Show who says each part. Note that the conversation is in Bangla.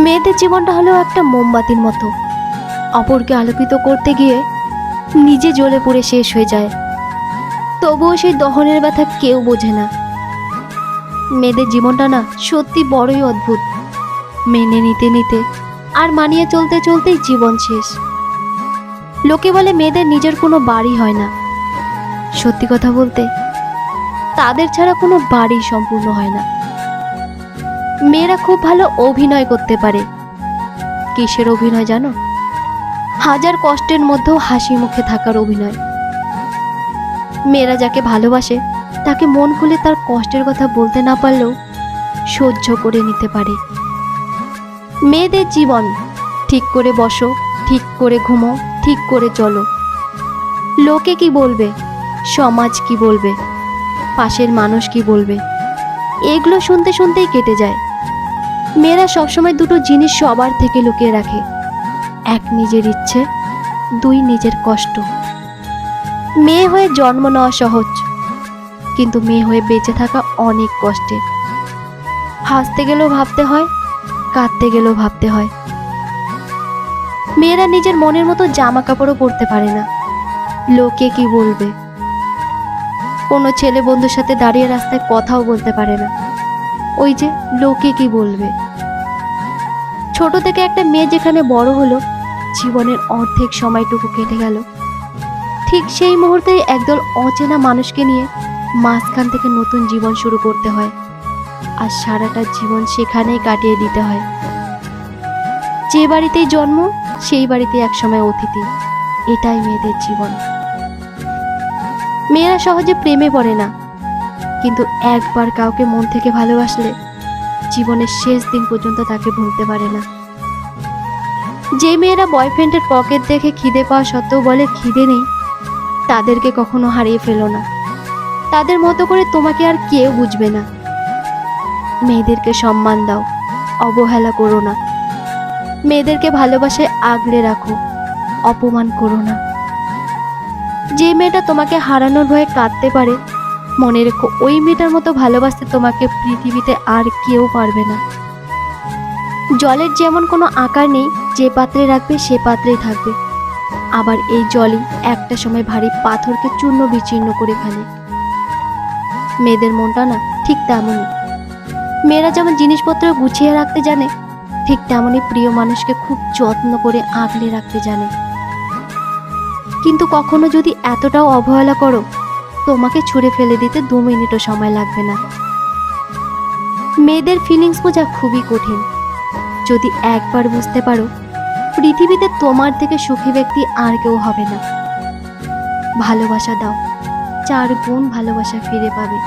Speaker 1: মেয়েদের জীবনটা হলো একটা মোমবাতির মতো, অপরকে আলোকিত করতে গিয়ে নিজে জ্বলে পুড়ে শেষ হয়ে যায়। তবুও সেই দহনের ব্যথা কেউ বোঝে না। মেয়েদের জীবনটা না সত্যি বড়ই অদ্ভুত। মেনে নিতে নিতে আর মানিয়ে চলতে চলতেই জীবন শেষ। লোকে বলে মেয়েদের নিজের কোনো বাড়ি হয় না। সত্যি কথা বলতে তাদের ছাড়া কোনো বাড়ি সম্পূর্ণ হয় না। মেয়েরা খুব ভালো অভিনয় করতে পারে। কিসের অভিনয় জানো? হাজার কষ্টের মধ্যেও হাসি মুখে থাকার অভিনয়। মেয়েরা যাকে ভালোবাসে তাকে মন খুলে তার কষ্টের কথা বলতে না পারলেও সহ্য করে নিতে পারে। মেয়েদের জীবন ঠিক করে বসো, ঠিক করে ঘুমো, ঠিক করে চলো। লোকে কি বলবে, সমাজ কি বলবে, পাশের মানুষ কি বলবে, এগুলো শুনতে শুনতেই কেটে যায়। মেয়েরা সবসময় দুটো জিনিস সবার থেকে লুকিয়ে রাখে, এক নিজের ইচ্ছে, দুই নিজের কষ্ট। মেয়ে হয়ে জন্ম নেওয়া সহজ, কিন্তু মেয়ে হয়ে বেঁচে থাকা অনেক কষ্টের। হাসতে গেলেও ভাবতে হয়, কাঁদতে গেলেও ভাবতে হয়। মেয়েরা নিজের মনের মতো জামা কাপড়ও পরতে পারে না। লোকে কি বলবে? কোনো ছেলে বন্ধুর সাথে দাঁড়িয়ে রাস্তায় কথাও বলতে পারে না, ওই যে লোকে কি বলবে। ছোট থেকে একটা মেয়ে যেখানে বড় হলো, জীবনের অর্ধেক সময়টুকু কেটে গেল, ঠিক সেই মুহূর্তে একদল অচেনা মানুষকে নিয়ে মাঝখান থেকে নতুন জীবন শুরু করতে হয়, আর সারাটা জীবন সেখানেই কাটিয়ে দিতে হয়। যে বাড়িতেই জন্ম সেই বাড়িতে একসময় অতিথি। এটাই মেয়েদের জীবন। মেয়েরা সহজে প্রেমে পড়ে না, কিন্তু একবার কাউকে মন থেকে ভালোবাসলে জীবনের শেষ দিন পর্যন্ত তাকে ভুলতে পারে না। যে মেয়েরা বয়ফ্রেন্ডের পকেট দেখে খিদে পাওয়া সত্ত্বেও বলে খিদে নেই, তাদেরকে কখনো হারিয়ে ফেলো না। তাদের মতো করে তোমাকে আর কেউ বুঝবে না। মেয়েদেরকে সম্মান দাও, অবহেলা করো না। মেয়েদেরকে ভালোবাসায় আগলে রাখো, অপমান করো না। যে মেয়েটা তোমাকে হারানোর ভয়ে কাঁদতে পারে, মনে রেখো ওই মেয়েটার মতো ভালোবাসতে তোমাকে পৃথিবীতে আর কেউ পারবে না। জলের যেমন কোনো আকার নেই, যে পাত্রে রাখবে সে পাত্রেই থাকবে, আবার এই জলই একটা সময় ভারী পাথরকে চূর্ণ বিচীর্ণ করে ফেলে। মেয়েদের মনটা না ঠিক তেমনই। মেয়েরা যেমন জিনিসপত্র গুছিয়ে রাখতে জানে, ঠিক তেমনই প্রিয় মানুষকে খুব যত্ন করে আগলে রাখতে জানে। কিন্তু কখনো যদি এতটাও অবহেলা করো, তোমাকে ছুঁড়ে ফেলে দিতে 2 মিনিটও সময় লাগবে না। মেয়েদের ফিলিংস বোঝা খুবই কঠিন। যদি একবার বুঝতে পারো, পৃথিবীতে তোমার থেকে সুখী ব্যক্তি আর কেউ হবে না। ভালোবাসা দাও, 4 গুণ ভালোবাসা ফিরে পাবে।